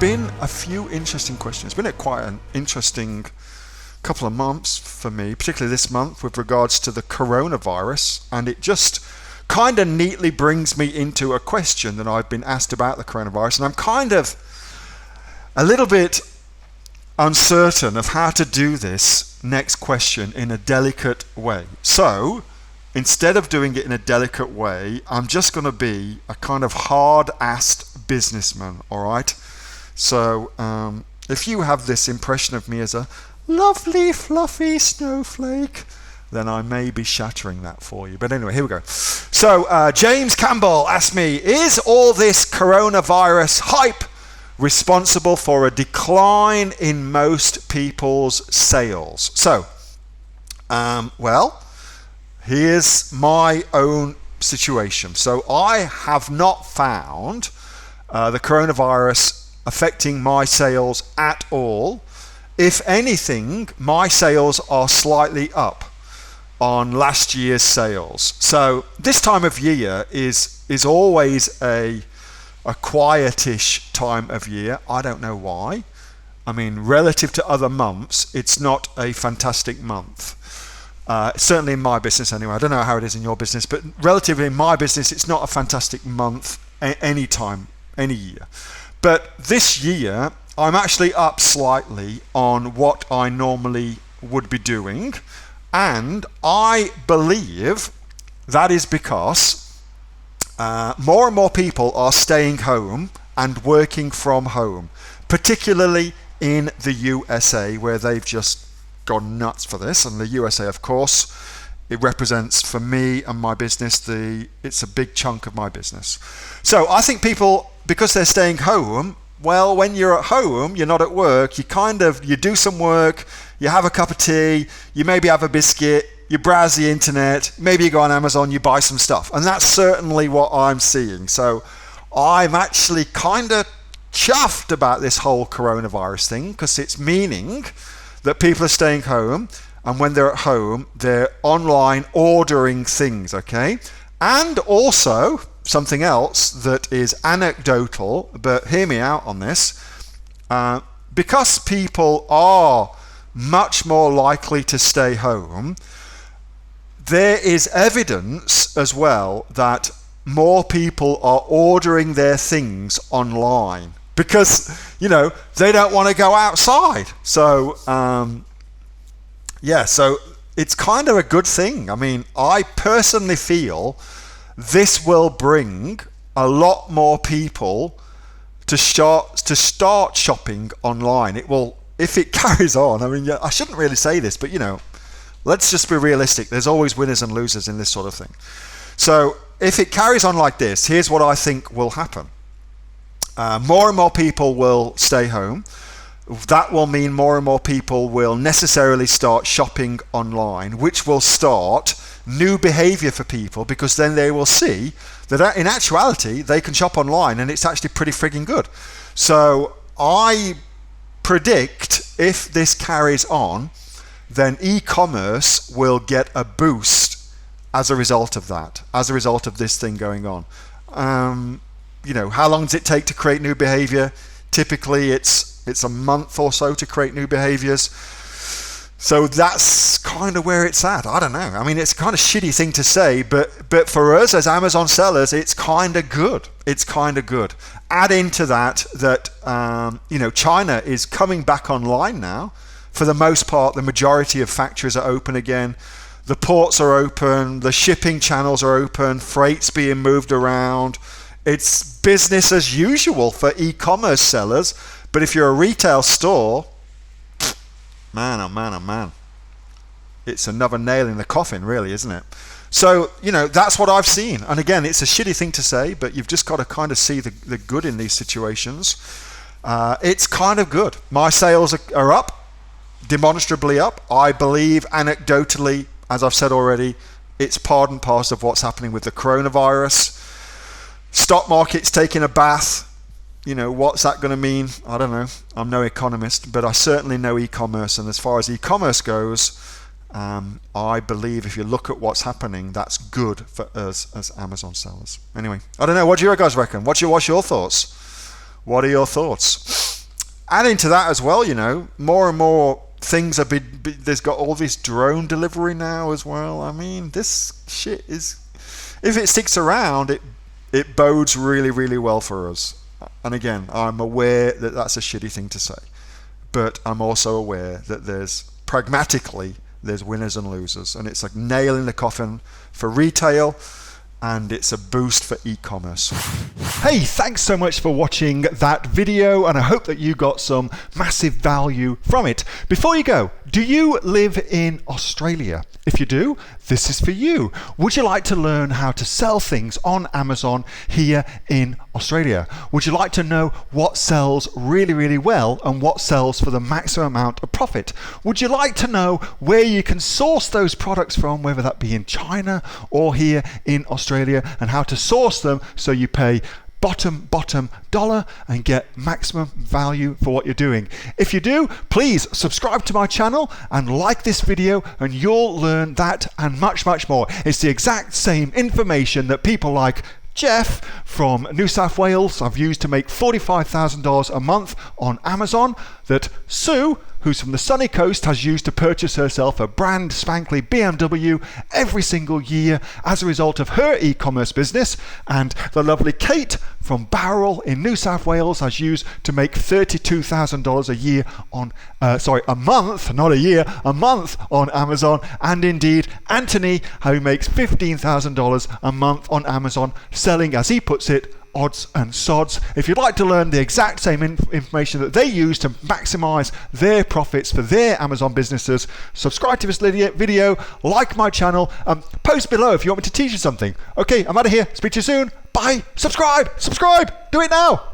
been a few interesting questions. It's been quite an interesting couple of months for me, particularly this month with regards to the coronavirus, and it just kind of neatly brings me into a question that I've been asked about the coronavirus, and I'm kind of a little bit uncertain of how to do this next question in a delicate way. So instead of doing it in a delicate way, I'm just going to be a kind of hard-assed businessman, all right? So if you have this impression of me as a lovely, fluffy snowflake, then I may be shattering that for you. But anyway, here we go. So James Campbell asked me, is all this coronavirus hype responsible for a decline in most people's sales? So, well, here's my own situation. So I have not found the coronavirus affecting my sales at all. If anything, my sales are slightly up on last year's sales. So this time of year is always a quietish time of year. I don't know why. I mean, relative to other months, it's not a fantastic month. Certainly in my business anyway. I don't know how it is in your business, but relatively in my business, it's not a fantastic month any time, any year. But this year, I'm actually up slightly on what I normally would be doing. And I believe that is because more and more people are staying home and working from home, particularly in the USA, where they've just gone nuts for this. And the USA, of course, it represents for me and my business, it's a big chunk of my business. So I think people, because they're staying home, well, when you're at home, you're not at work, you do some work, you have a cup of tea, you maybe have a biscuit, you browse the internet, maybe you go on Amazon, you buy some stuff. And that's certainly what I'm seeing. So I'm actually kind of chuffed about this whole coronavirus thing, because it's meaning that people are staying home, and when they're at home, they're online ordering things, okay? And also, something else that is anecdotal, but hear me out on this, because people are much more likely to stay home, there is evidence as well that more people are ordering their things online because, they don't want to go outside. So, so it's kind of a good thing. I mean, I personally feel this will bring a lot more people to start shopping online. It will, if it carries on. I mean, I shouldn't really say this, but let's just be realistic. There's always winners and losers in this sort of thing. So if it carries on like this, here's what I think will happen. More and more people will stay home. That will mean more and more people will necessarily start shopping online, which will start new behavior for people, because then they will see that in actuality they can shop online and it's actually pretty frigging good. So I predict if this carries on, then e-commerce will get a boost as a result of that, as a result of this thing going on. How long does it take to create new behavior? Typically it's a month or so to create new behaviors. So that's kind of where it's at. I don't know. I mean, it's a kind of shitty thing to say, but for us as Amazon sellers, it's kind of good. It's kind of good. Add into that China is coming back online now. For the most part, the majority of factories are open again. The ports are open. The shipping channels are open. Freight's being moved around. It's business as usual for e-commerce sellers. But if you're a retail store, man, oh man, oh man. It's another nail in the coffin, really, isn't it? So, that's what I've seen. And again, it's a shitty thing to say, but you've just got to kind of see the good in these situations. It's kind of good. My sales are up, demonstrably up. I believe anecdotally, as I've said already, it's part and parcel of what's happening with the coronavirus. Stock market's taking a bath. What's that going to mean? I don't know. I'm no economist, but I certainly know e-commerce. And as far as e-commerce goes, I believe if you look at what's happening, that's good for us as Amazon sellers. Anyway, I don't know. What do you guys reckon? What's your thoughts? What are your thoughts? adding to that as well, more and more things have there's got all this drone delivery now as well. I mean, this shit is, if it sticks around, it bodes really, really well for us. And again, I'm aware that that's a shitty thing to say, but I'm also aware that pragmatically, there's winners and losers, and it's a nail in the coffin for retail, and it's a boost for e-commerce. Hey, thanks so much for watching that video, and I hope that you got some massive value from it. Before you go, do you live in Australia? If you do, this is for you. Would you like to learn how to sell things on Amazon here in Australia? Would you like to know what sells really, really well and what sells for the maximum amount of profit? Would you like to know where you can source those products from, whether that be in China or here in Australia, and how to source them so you pay bottom dollar and get maximum value for what you're doing? If you do, please subscribe to my channel and like this video, and you'll learn that and much more. It's the exact same information that people like Jeff from New South Wales have used to make $45,000 a month on Amazon, that Sue, who's from the sunny coast, has used to purchase herself a brand spankly BMW every single year as a result of her e-commerce business, and the lovely Kate from Bowral in New South Wales has used to make $32,000 a year on, a month, not a year, a month on Amazon, and indeed Anthony, who makes $15,000 a month on Amazon, selling, as he puts it, odds and sods. If you'd like to learn the exact same information that they use to maximize their profits for their Amazon businesses, subscribe to this video, like my channel, post below if you want me to teach you something. Okay, I'm out of here. Speak to you soon. Bye. Subscribe. Do it now.